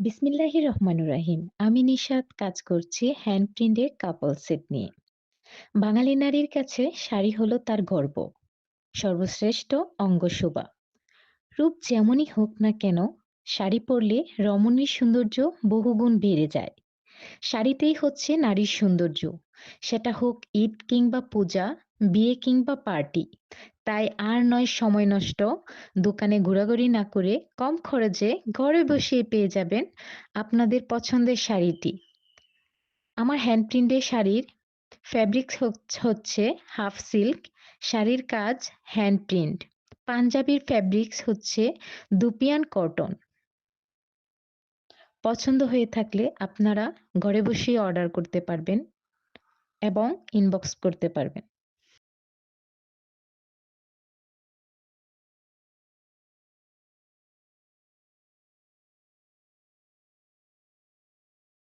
বিসমিল্লাহির রহমানুর রাহিম। আমি নিশাত কাজ করছি হ্যান্ড প্রিন্টের কাপল সেট নিয়ে। বাঙালি নারীর কাছে শাড়ি হলো তার গর্ব, সর্বশ্রেষ্ঠ অঙ্গশোভা। রূপ যেমনই হোক না কেন, শাড়ি পরলে রমণীর সৌন্দর্য বহুগুণ বেড়ে যায়। শাড়িতেই হচ্ছে নারীর সৌন্দর্য। সেটা হোক ঈদ কিংবা পূজা, বিয়ে কিংবা পার্টি। তাই আর নয় সময় নষ্ট, দোকানে ঘোরাঘুরি না করে কম খরচে ঘরে বসেই পেয়ে যাবেন আপনাদের পছন্দের শাড়িটি। আমার হ্যান্ড প্রিন্টের শাড়ির ফ্যাব্রিক্স হচ্ছে হাফ সিল্ক, শাড়ির কাজ হ্যান্ড প্রিন্ট। পাঞ্জাবির ফ্যাব্রিক্স হচ্ছে দুপিয়ান কটন। পছন্দ হয়ে থাকলে আপনারা ঘরে বসেই অর্ডার করতে পারবেন এবং ইনবক্স করতে পারবেন।